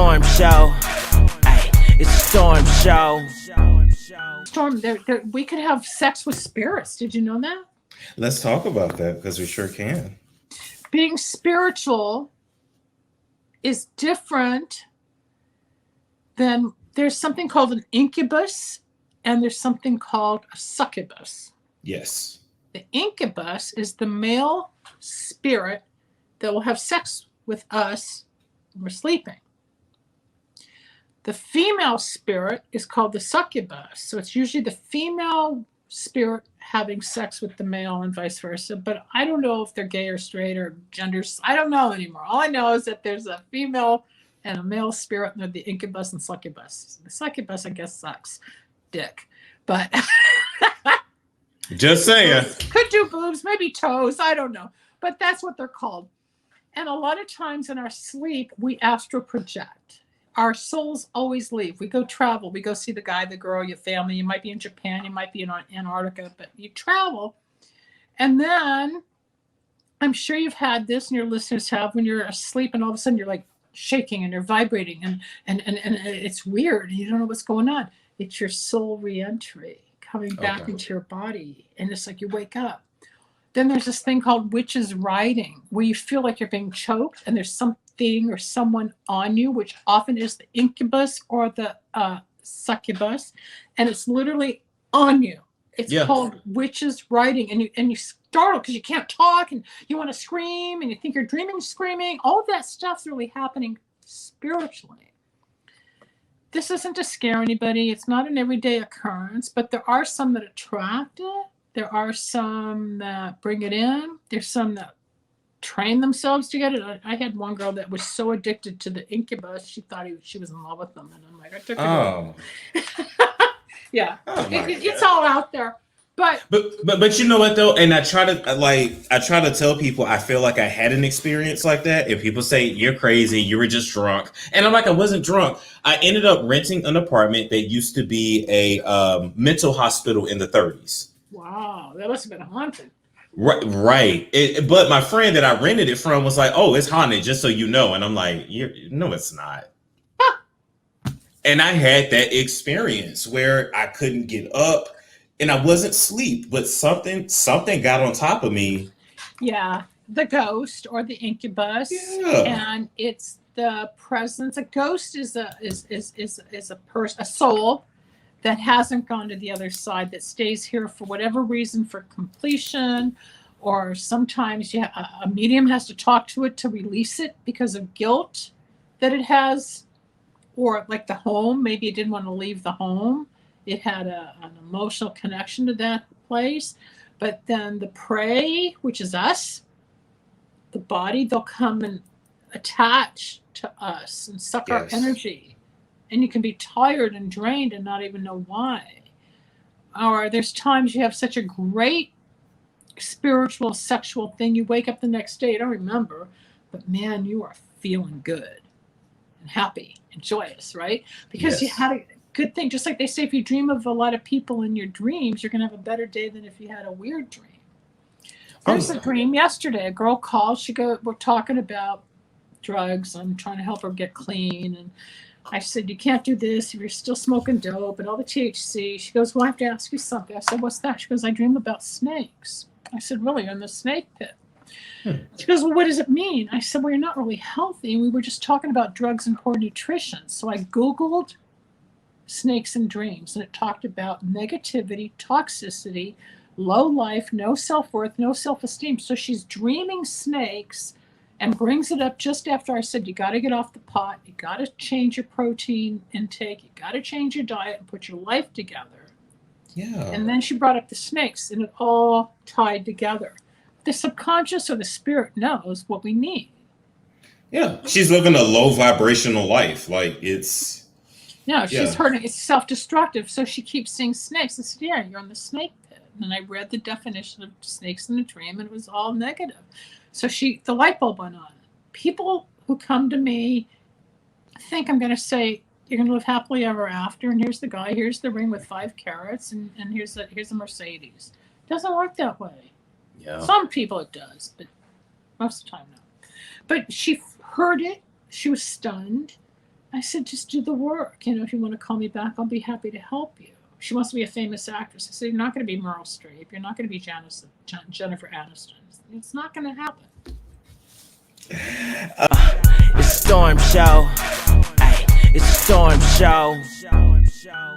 storm show. Ay, it's a storm show. Storm, we could have sex with spirits. Did you know that? Let's talk about that because we sure can. Being spiritual is different than, there's something called an incubus and there's something called a succubus. Yes. The incubus is the male spirit that will have sex with us when we're sleeping. The female spirit is called the succubus. So it's usually the female spirit having sex with the male and vice versa. But I don't know if they're gay or straight or genders. I don't know anymore. All I know is that there's a female and a male spirit, and they're the incubus and succubus. The succubus, I guess, sucks dick. But just saying. Could do boobs, maybe toes. I don't know. But that's what they're called. And a lot of times in our sleep, we astral project. Our souls always leave. We go travel. We go see the guy, the girl, your family. You might be in Japan. You might be in Antarctica. But you travel. And then I'm sure you've had this, and your listeners have, when you're asleep and all of a sudden you're like shaking and you're vibrating. And it's weird. And you don't know what's going on. It's your soul reentry coming back into your body. And it's like you wake up. Then there's this thing called witch's riding, where you feel like you're being choked and there's something or someone on you, which often is the incubus or the succubus, and it's literally on you. It's called witch's riding, and you startle because you can't talk and you want to scream and you think you're dreaming, screaming. All of that stuff's really happening spiritually. This isn't to scare anybody. It's not an everyday occurrence, but there are some that attract it. There are some that bring it in. There's some that train themselves to get it. I had one girl that was so addicted to the incubus, she thought she was in love with them. And I'm like, I took her. Yeah, it's all out there. But you know what though? And I try to tell people I feel like I had an experience like that. If people say you're crazy, you were just drunk, and I'm like, I wasn't drunk. I ended up renting an apartment that used to be a mental hospital in the 30s. Wow, that must have been haunted. Right. But my friend that I rented it from was like, "Oh, it's haunted, just so you know." And I'm like, "No, it's not." And I had that experience where I couldn't get up, and I wasn't asleep, but something got on top of me. Yeah, the ghost or the incubus, and it's the presence. A ghost is a person, a soul that hasn't gone to the other side, that stays here for whatever reason, for completion, or sometimes a medium has to talk to it to release it because of guilt that it has, or like the home, maybe it didn't want to leave the home. It had an emotional connection to that place. But then the prey, which is us, the body, they'll come and attach to us and suck our energy. And you can be tired and drained and not even know why. Or there's times you have such a great spiritual, sexual thing. You wake up the next day, you don't remember, but man, you are feeling good and happy and joyous, right? Because you had a good thing. Just like they say, if you dream of a lot of people in your dreams, you're going to have a better day than if you had a weird dream. There's a dream yesterday. A girl called. We're talking about drugs. I'm trying to help her get clean. And I said, you can't do this if you're still smoking dope and all the THC. She goes, well, I have to ask you something. I said, what's that? She goes, I dream about snakes. I said, really? You're in the snake pit? She goes, well, what does it mean? I said, well, you're not really healthy. We were just talking about drugs and poor nutrition. So I Googled snakes and dreams, and it talked about negativity, toxicity, low life, no self-worth, no self-esteem. So she's dreaming snakes and brings it up just after I said, you got to get off the pot. You got to change your protein intake. You got to change your diet and put your life together. Yeah. And then she brought up the snakes, and it all tied together. The subconscious or the spirit knows what we need. Yeah. She's living a low vibrational life. Like it's. No, she's hurting. It's self-destructive. So she keeps seeing snakes. I said, yeah, you're in the snake pit. And I read the definition of snakes in the dream, and it was all negative. So the light bulb went on. People who come to me think I'm going to say, you're going to live happily ever after, and here's the guy, here's the ring with 5 carats, and here's a Mercedes. It doesn't work that way. Yeah. Some people it does, but most of the time no. But she heard it. She was stunned. I said, just do the work. You know, if you want to call me back, I'll be happy to help you. She wants to be a famous actress. I said, you're not going to be Meryl Streep. You're not going to be Jennifer Aniston. It's not going to happen. It's Storm Show. Ay, it's a Storm Show.